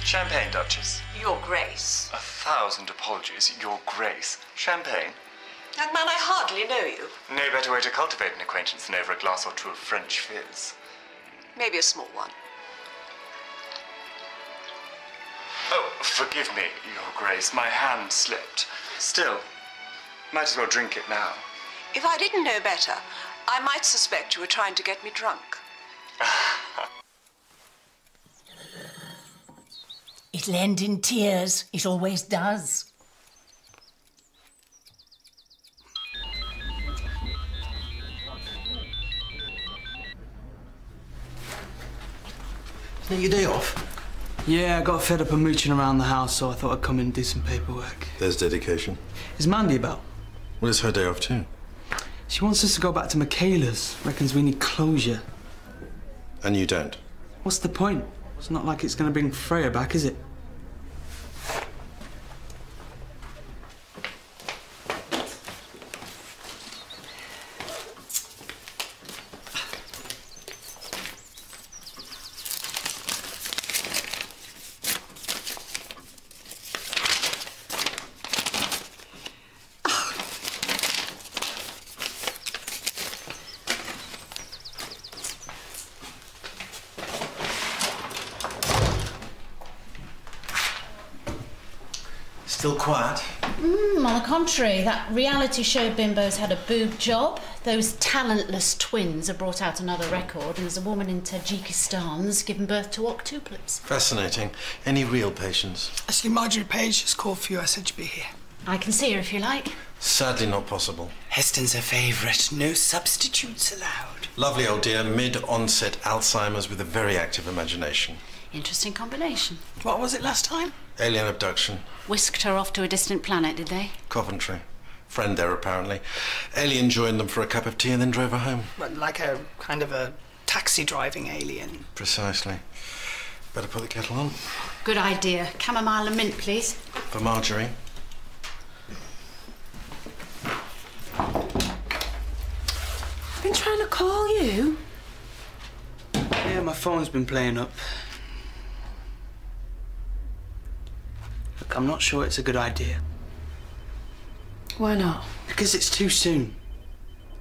Champagne, Duchess. Your Grace. 1,000 apologies, Your Grace. Champagne? Young man, I hardly know you. No better way to cultivate an acquaintance than over a glass or two of French fizz. Maybe a small one. Oh, forgive me, Your Grace. My hand slipped. Still, might as well drink it now. If I didn't know better, I might suspect you were trying to get me drunk. It'll end in tears. It always does. Isn't it your day off? Yeah, I got fed up of mooching around the house, so I thought I'd come in and do some paperwork. There's dedication. Is Mandy about? Well, it's her day off too. She wants us to go back to Michaela's. Reckons we need closure. And you don't? What's the point? It's not like it's going to bring Freya back, is it? Still quiet? On the contrary, that reality show bimbo's had a boob job. Those talentless twins have brought out another record, and there's a woman in Tajikistan's given birth to octuplets. Fascinating. Any real patients? Actually, Marjorie Page just called for you. I said you'd be here. I can see her if you like. Sadly not possible. Heston's her favourite. No substitutes allowed. Lovely old dear, mid-onset Alzheimer's with a very active imagination. Interesting combination. What was it last time? Alien abduction. Whisked her off to a distant planet, did they? Coventry. Friend there, apparently. Alien joined them for a cup of tea and then drove her home. Well, like a kind of a taxi-driving alien. Precisely. Better put the kettle on. Good idea. Chamomile and mint, please. For Marjorie. I've been trying to call you. Yeah, my phone's been playing up. Look, I'm not sure it's a good idea. Why not? Because it's too soon.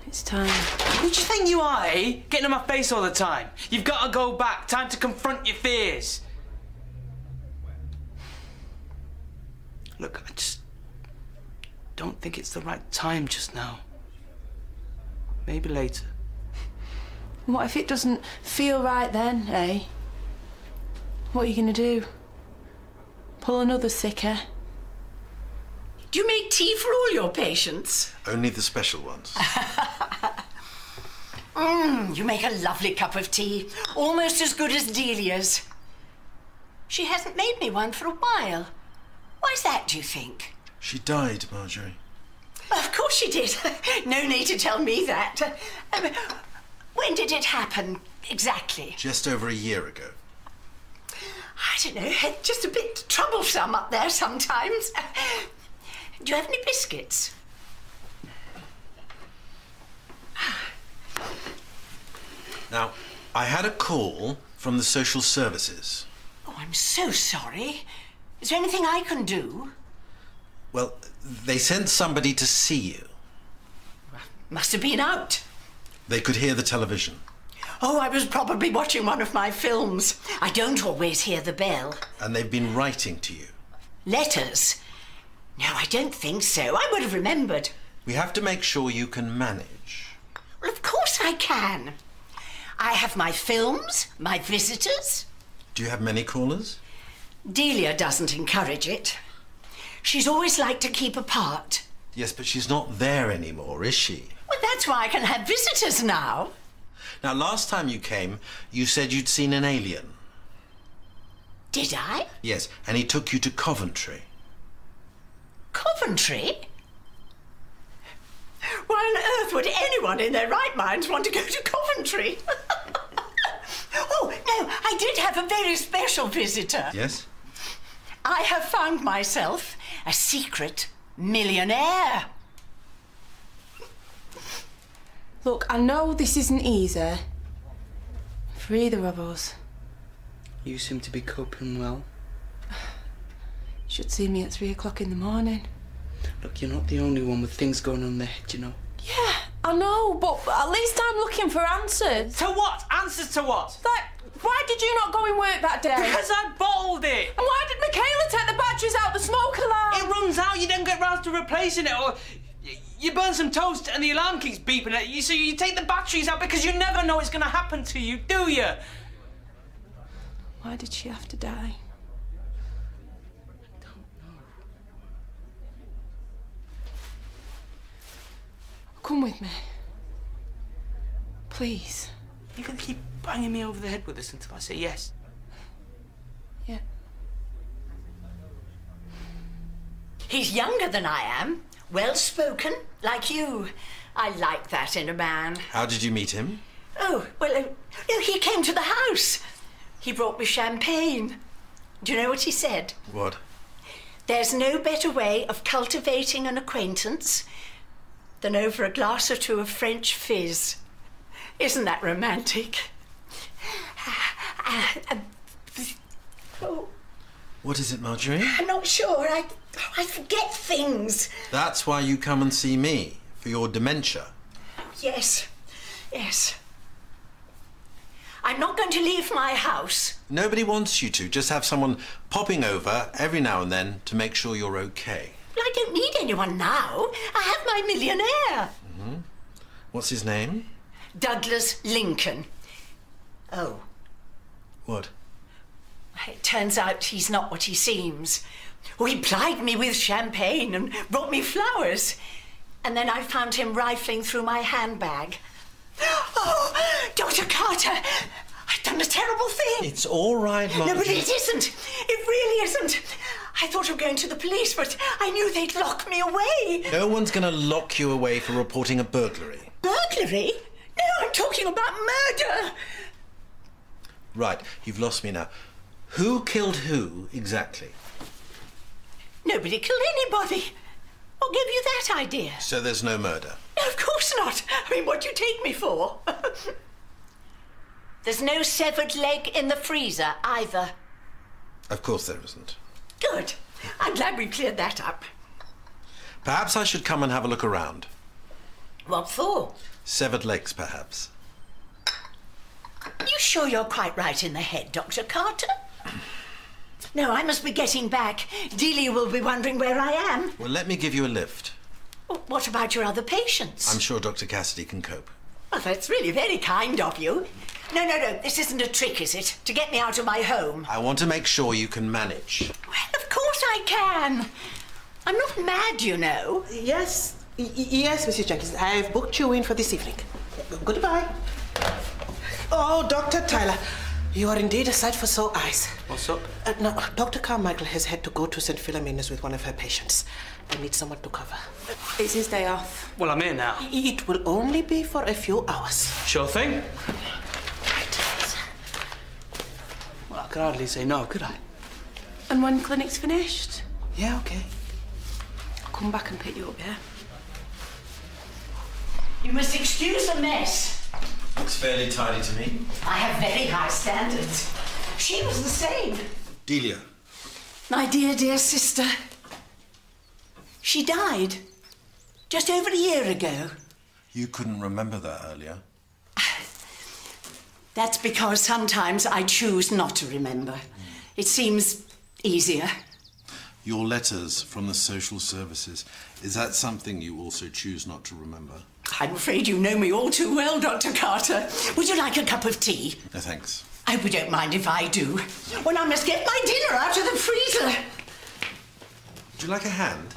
It's time. Who do you think you are, eh? Getting in my face all the time. You've got to go back. Time to confront your fears. Look, I just don't think it's the right time just now. Maybe later. What if it doesn't feel right then, eh? What are you going to do? Pull another sicker? Do you make tea for all your patients? Only the special ones. You make a lovely cup of tea. Almost as good as Delia's. She hasn't made me one for a while. Why's that, do you think? She died, Marjorie. Of course she did. No need to tell me that. When did it happen, exactly? Just over a year ago. I don't know, just a bit troublesome up there sometimes. Do you have any biscuits? Now, I had a call from the social services. Oh, I'm so sorry. Is there anything I can do? Well, they sent somebody to see you. Must have been out. They could hear the television. Oh, I was probably watching one of my films. I don't always hear the bell. And they've been writing to you. Letters? No, I don't think so. I would have remembered. We have to make sure you can manage. Well, of course I can. I have my films, my visitors. Do you have many callers? Delia doesn't encourage it. She's always liked to keep apart. Yes, but she's not there anymore, is she? Well, that's why I can have visitors now. Now, last time you came, you said you'd seen an alien. Did I? Yes, and he took you to Coventry. Coventry? Why on earth would anyone in their right minds want to go to Coventry? Oh, no, I did have a very special visitor. Yes? I have found myself a secret millionaire. Look, I know this isn't easy for either of us. You seem to be coping well. Should see me at 3 o'clock in the morning. Look, you're not the only one with things going on in their head, you know. Yeah, I know, but at least I'm looking for answers. To what? Answers to what? Like, why did you not go in work that day? Because I bottled it. And why did Michaela take the batteries out the smoke alarm? It runs out, you don't get round to replacing it, or you burn some toast and the alarm keeps beeping at you, so you take the batteries out because you never know what's going to happen to you, do you? Why did she have to die? Come with me. Please. You're going to keep banging me over the head with this until I say yes. Yeah. He's younger than I am, well-spoken, like you. I like that in a man. How did you meet him? Oh, well, he came to the house. He brought me champagne. Do you know what he said? What? There's no better way of cultivating an acquaintance than over a glass or two of French fizz. Isn't that romantic? What is it, Marjorie? I'm not sure. I forget things. That's why you come and see me, for your dementia. Yes, yes. I'm not going to leave my house. Nobody wants you to. Just have someone popping over every now and then to make sure you're okay. Well, I don't need anyone now. I have my millionaire. Mm-hmm. What's his name? Douglas Lincoln. Oh. What? It turns out he's not what he seems. Oh, he plied me with champagne and brought me flowers. And then I found him rifling through my handbag. Oh, Dr. Carter, I've done a terrible thing. It's all right, Marjorie. No, but it isn't. It really isn't. I thought of going to the police, but I knew they'd lock me away. No one's going to lock you away for reporting a burglary. Burglary? No, I'm talking about murder. Right, you've lost me now. Who killed who, exactly? Nobody killed anybody. What gave you that idea? So there's no murder? No, of course not. I mean, what do you take me for? There's no severed leg in the freezer, either. Of course there isn't. Good. I'm glad we cleared that up. Perhaps I should come and have a look around. What for? Severed legs, perhaps. You sure you're quite right in the head, Dr. Carter? No, I must be getting back. Delia will be wondering where I am. Well, let me give you a lift. What about your other patients? I'm sure Dr. Cassidy can cope. Well, that's really very kind of you. No, this isn't a trick, is it? To get me out of my home? I want to make sure you can manage. Well, of course I can. I'm not mad, you know. Yes, yes, Mrs. Jenkins. I've booked you in for this evening. Goodbye. Oh, Dr. Tyler, you are indeed a sight for sore eyes. What's up? No, Dr. Carmichael has had to go to St. Philomena's with one of her patients. I need someone to cover. It's his day off. Well, I'm here now. It will only be for a few hours. Sure thing. Right. Well, I could hardly say no, could I? And when clinic's finished, Yeah, okay. I'll come back and pick you up, yeah? You must excuse the mess. Looks fairly tidy to me. I have very high standards. She was the same. Delia. My dear, dear sister. She died just over a year ago. You couldn't remember that earlier. That's because sometimes I choose not to remember. It seems easier. Your letters from the social services, is that something you also choose not to remember? I'm afraid you know me all too well, Dr. Carter. Would you like a cup of tea? No, thanks. I hope you don't mind if I do. Well, I must get my dinner out of the freezer. Would you like a hand?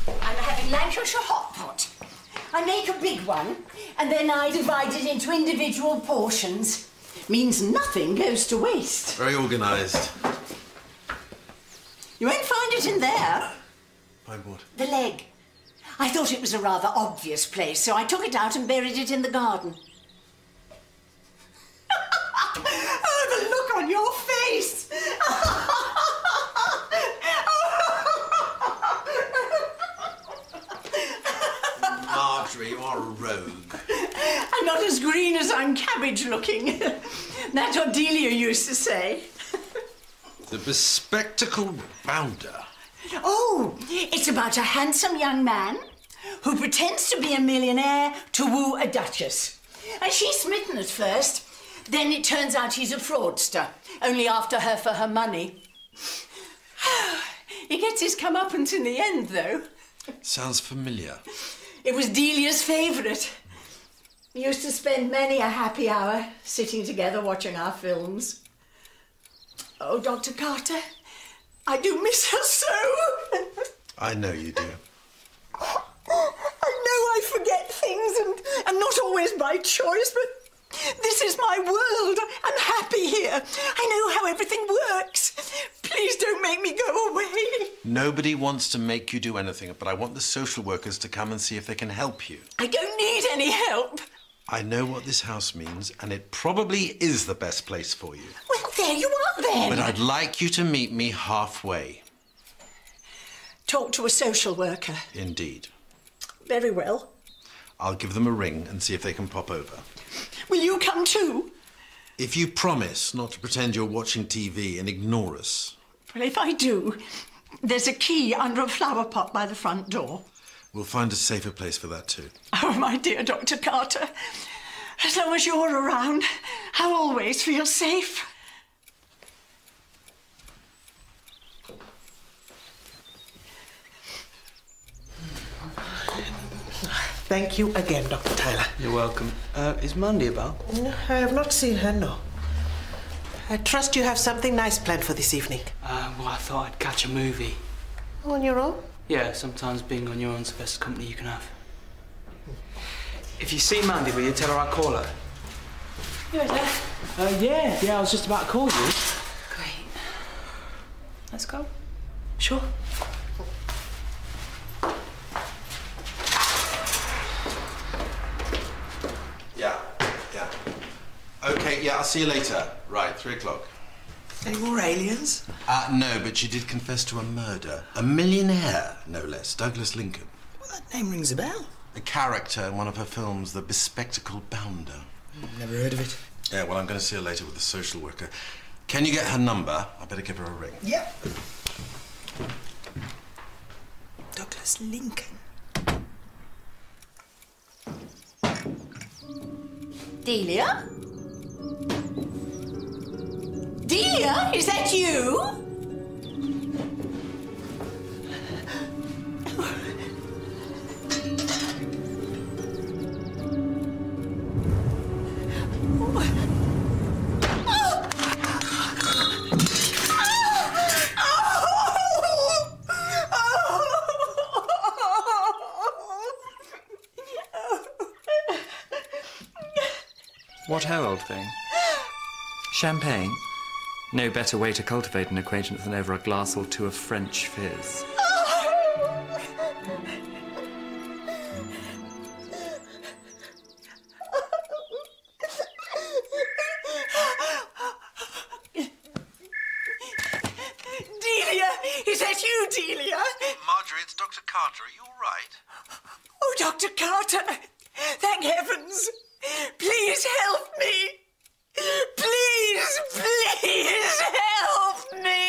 I'm having Lancashire hot pot. I make a big one, and then I divide it into individual portions. Means nothing goes to waste. Very organised. You won't find it in there. Find what? The leg. I thought it was a rather obvious place, so I took it out and buried it in the garden. Oh, the look on your face! Marjorie, you are a rogue. I'm not as green as I'm cabbage looking. That's what Delia used to say. The bespectacled bounder. Oh, it's about a handsome young man who pretends to be a millionaire to woo a duchess. And she's smitten at first. Then it turns out he's a fraudster, only after her for her money. He gets his comeuppance in the end, though. Sounds familiar. It was Delia's favourite. We used to spend many a happy hour sitting together watching our films. Oh, Dr. Carter, I do miss her so. I know you do. I know I forget things and not always by choice, but this is my world. I'm happy here. I know how everything works. Please don't make me go away. Nobody wants to make you do anything, but I want the social workers to come and see if they can help you. I don't need any help. I know what this house means, and it probably is the best place for you. Well, there you are then. But I'd like you to meet me halfway. Talk to a social worker. Indeed. Very well. I'll give them a ring and see if they can pop over. Will you come too? If you promise not to pretend you're watching TV and ignore us. Well, if I do, there's a key under a flower pot by the front door. We'll find a safer place for that too. Oh, my dear Dr. Carter, as long as you're around, I'll always feel safe. Thank you again, Dr. Tyler. You're welcome. Is Mandy about? No, I have not seen her, no. I trust you have something nice planned for this evening. Well, I thought I'd catch a movie. On your own? Yeah, sometimes being on your own's the best company you can have. If you see Mandy, will you tell her I call her? You're there? Yeah, I was just about to call you. Great. Let's go. Sure. Okay, yeah, I'll see you later. Right, 3 o'clock. Any more aliens? No, but she did confess to a murder. A millionaire, no less. Douglas Lincoln. Well, that name rings a bell. A character in one of her films, The Bespectacled Bounder. Never heard of it. Yeah, well, I'm going to see her later with the social worker. Can you get her number? I better give her a ring. Yep. Douglas Lincoln. Delia? Delia, is that you? What ho, old thing? Champagne? No better way to cultivate an acquaintance than over a glass or two of French fizz. Delia, is that you, Delia? Marjorie, it's Dr. Carter. Are you all right? Oh, Dr. Carter, thank heavens. Please help me. Please, please help me.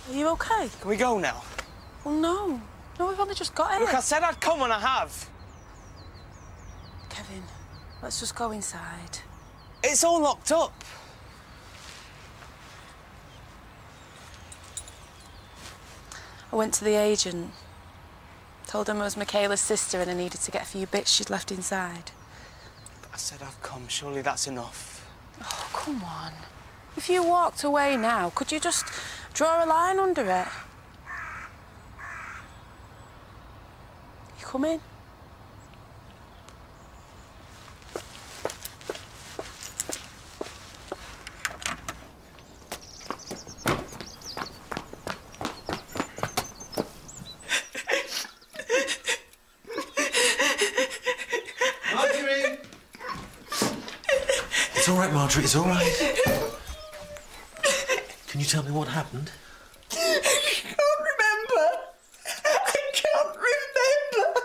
Are you okay? Can we go now? Well, no. No, we've only just got here. Look, I said I'd come when I have. Kevin, let's just go inside. It's all locked up. I went to the agent. Told him I was Michaela's sister and I needed to get a few bits she'd left inside. I said I've come. Surely that's enough. Oh, come on. If you walked away now, could you just draw a line under it? You come in. It's all right, Marjorie, it's all right. Can you tell me what happened? I can't remember. I can't remember.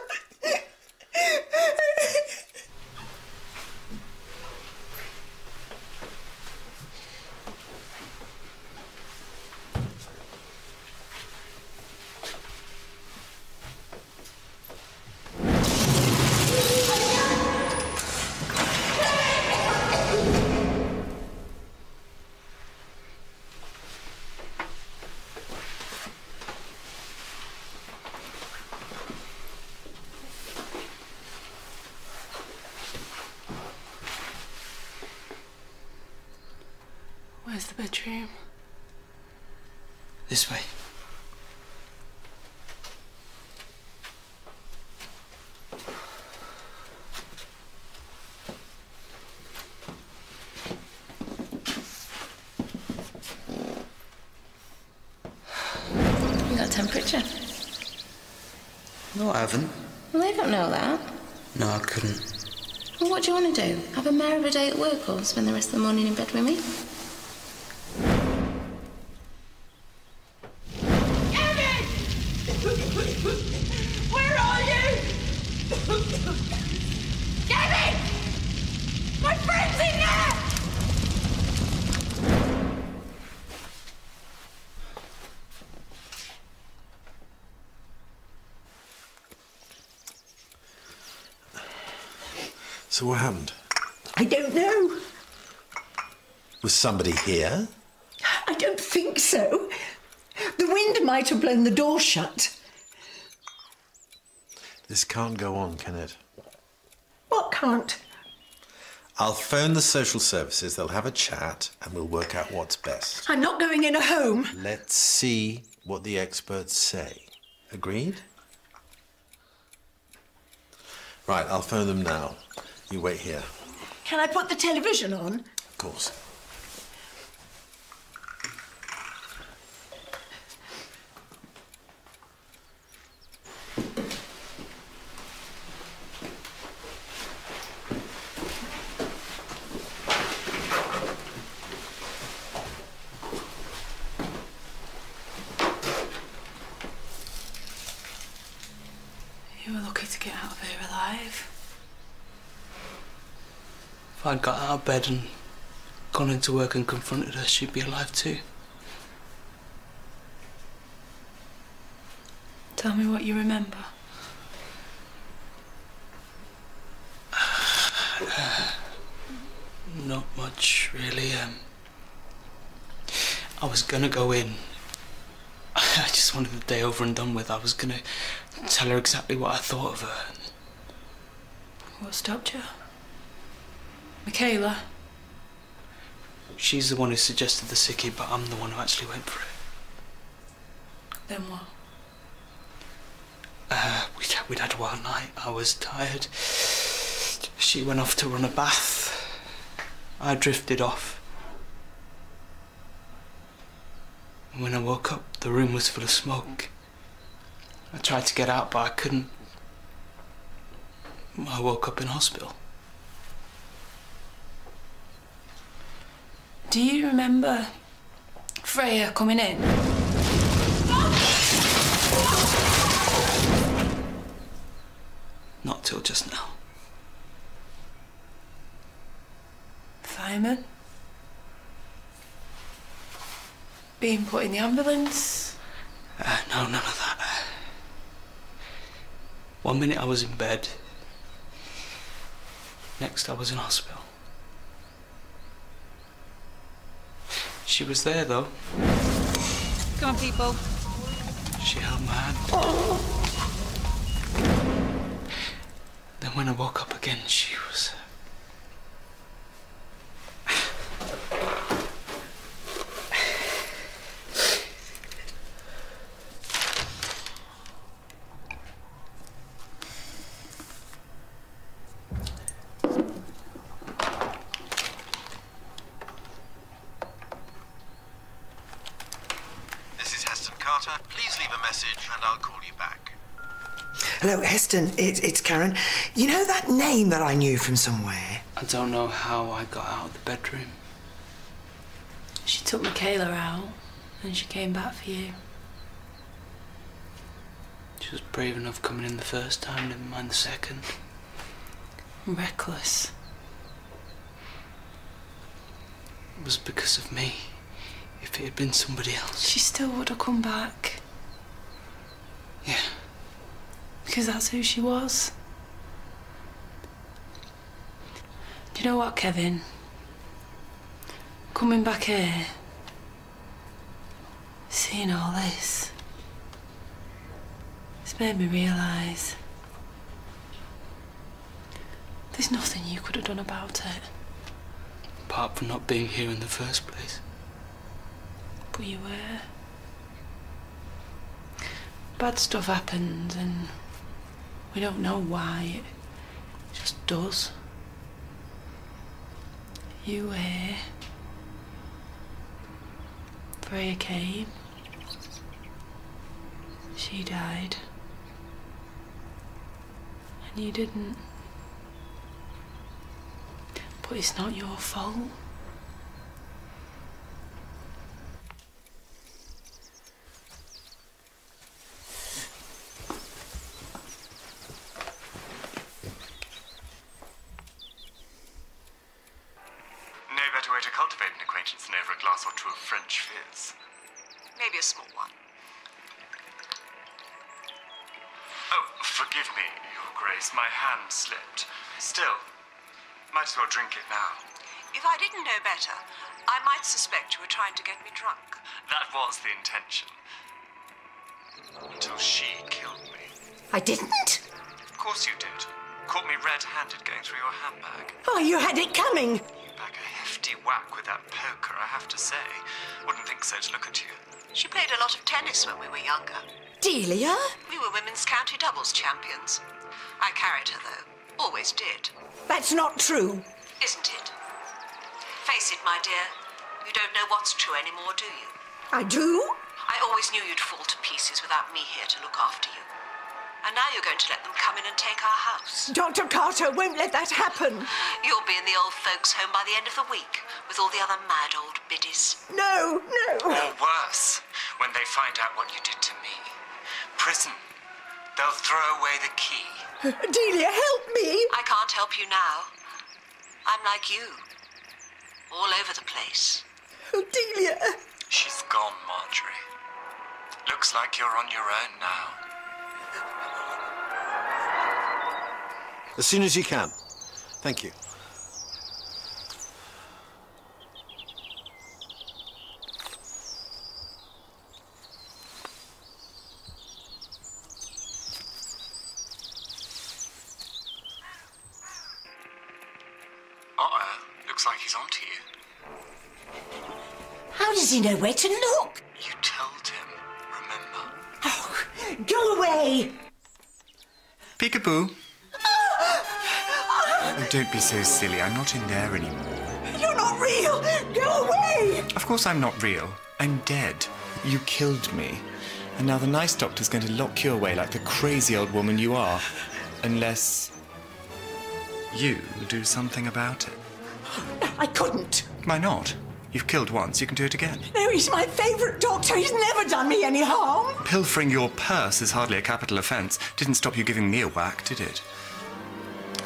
bedroom? This way. You got a temperature? No, I haven't. Well, they don't know that. No, I couldn't. Well, what do you want to do? Have a mare of a day at work or spend the rest of the morning in bed with me? Gavin! Where are you? Gavin! My friend's in there! So what happened? I don't know. Was somebody here? I don't think so. The wind might have blown the door shut. This can't go on, can it? What can't? I'll phone the social services, they'll have a chat, and we'll work out what's best. I'm not going in a home. Let's see what the experts say. Agreed? Right, I'll phone them now. You wait here. Can I put the television on? Of course. You were lucky to get out of here alive. If I'd got out of bed and gone into work and confronted her, she'd be alive too. Tell me what you remember. Not much, really. I was gonna go in. I just wanted the day over and done with. I was gonna tell her exactly what I thought of her. What stopped you? Michaela? She's the one who suggested the sickie, but I'm the one who actually went for it. Then what? We'd had a wild night. I was tired. She went off to run a bath. I drifted off. And when I woke up, the room was full of smoke. I tried to get out, but I couldn't. I woke up in hospital. Do you remember Freya coming in? Not till just now. Fireman? Being put in the ambulance? No, none of that. 1 minute I was in bed. Next I was in hospital. She was there though. Come on, people. She held my hand. Then when I woke up again, she was... Please leave a message and I'll call you back. Hello, Heston. It's Karen. You know that name that I knew from somewhere? I don't know how I got out of the bedroom. She took Michaela out and she came back for you. She was brave enough coming in the first time, never mind the second. Reckless. It was because of me. If it had been somebody else... She still would have come back. Yeah. Because that's who she was. Do you know what, Kevin? Coming back here, seeing all this, it's made me realise there's nothing you could have done about it. Apart from not being here in the first place. you bad stuff happens and we don't know why. It just does. You Freya came. She died. And you didn't. But it's not your fault. No better way to cultivate an acquaintance than over a glass or two of French fizz. Maybe a small one. Oh, forgive me, Your Grace. My hand slipped. Still, might as well drink it now. If I didn't know better, I might suspect you were trying to get me drunk. That was the intention. Until she killed me. I didn't. Of course you did. Caught me red-handed going through your handbag. Oh, you had it coming. You back a hefty whack with that poker, I have to say. Wouldn't think so to look at you. She played a lot of tennis when we were younger. Delia? We were women's county doubles champions. I carried her, though. Always did. That's not true. Isn't it? Face it, my dear. You don't know what's true anymore, do you? I do? I always knew you'd fall to pieces without me here to look after you. And now you're going to let them come in and take our house. Dr. Carter won't let that happen. You'll be in the old folks' home by the end of the week, with all the other mad old biddies. No, no. Or worse, when they find out what you did to me. Prison. They'll throw away the key. Delia, help me. I can't help you now. I'm like you. All over the place. Oh, Delia. She's gone, Marjorie. Looks like you're on your own now. As soon as you can. Thank you. Looks like he's onto you. How does he know where to look? You told him, remember? Oh, go away! Peekaboo. Oh, don't be so silly. I'm not in there anymore. You're not real! Go away! Of course I'm not real. I'm dead. You killed me. And now the nice doctor's going to lock you away like the crazy old woman you are. Unless you do something about it. I couldn't. Why not? You've killed once, you can do it again. No, he's my favourite doctor. He's never done me any harm. Pilfering your purse is hardly a capital offence. Didn't stop you giving me a whack, did it?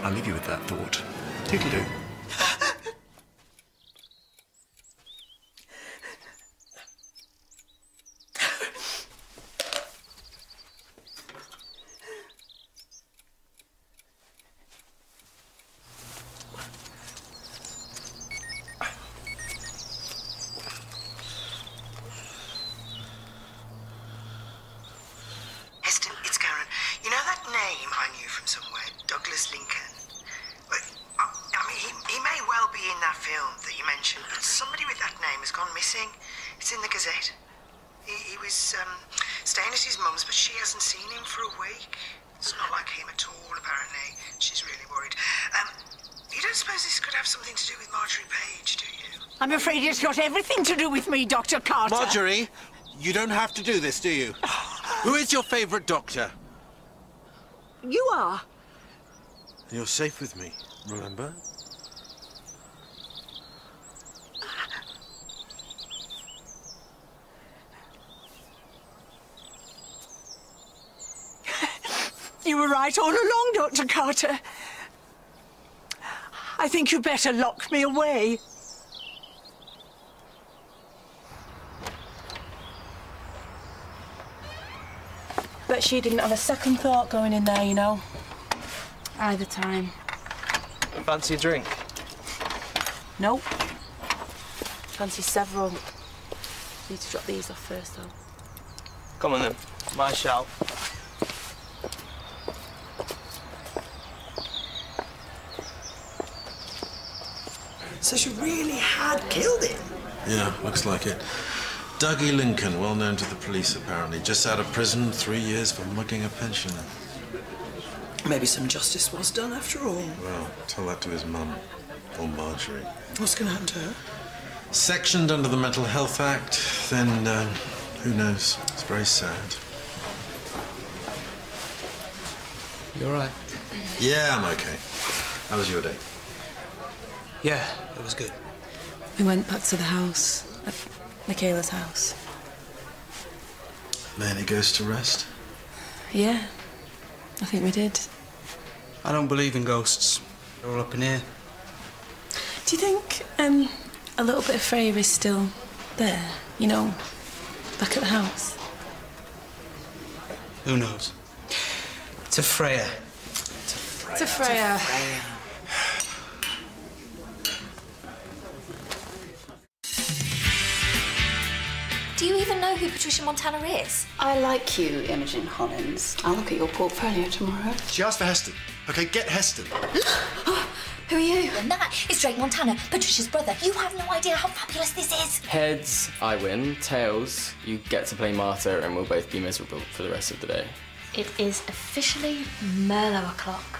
I'll leave you with that thought. Toodle-doo. Staying at his mum's, but she hasn't seen him for a week. It's not like him at all, apparently. She's really worried. You don't suppose this could have something to do with Marjorie Page, do you? I'm afraid it's got everything to do with me, Dr. Carter. Marjorie, you don't have to do this, do you? Who is your favourite doctor? You are. You're safe with me, remember? You were right all along, Dr. Carter. I think you'd better lock me away. Bet she didn't have a second thought going in there, you know. Either time. Fancy a drink? Nope. Fancy several. Need to drop these off first, though. Come on then. My shout. So she really had killed him? Yeah, looks like it. Dougie Lincoln, well known to the police apparently. Just out of prison, 3 years for mugging a pensioner. Maybe some justice was done after all. Well, tell that to his mum. Or Marjorie. What's going to happen to her? Sectioned under the Mental Health Act, then, who knows? It's very sad. You all right? Yeah, I'm okay. How was your day? Yeah, it was good. We went back to the house, at Michaela's house. Mainly goes to rest? Yeah, I think we did. I don't believe in ghosts. They're all up in here. Do you think a little bit of Freya is still there? You know, back at the house? Who knows? To Freya. To Freya. Do you even know who Patricia Montana is? I like you, Imogen Hollins. I'll look at your portfolio tomorrow. She asked for Heston. OK, get Heston. Who are you? And that is Drake Montana, Patricia's brother. You have no idea how fabulous this is. Heads, I win. Tails, you get to play martyr and we'll both be miserable for the rest of the day. It is officially Merlot o'clock.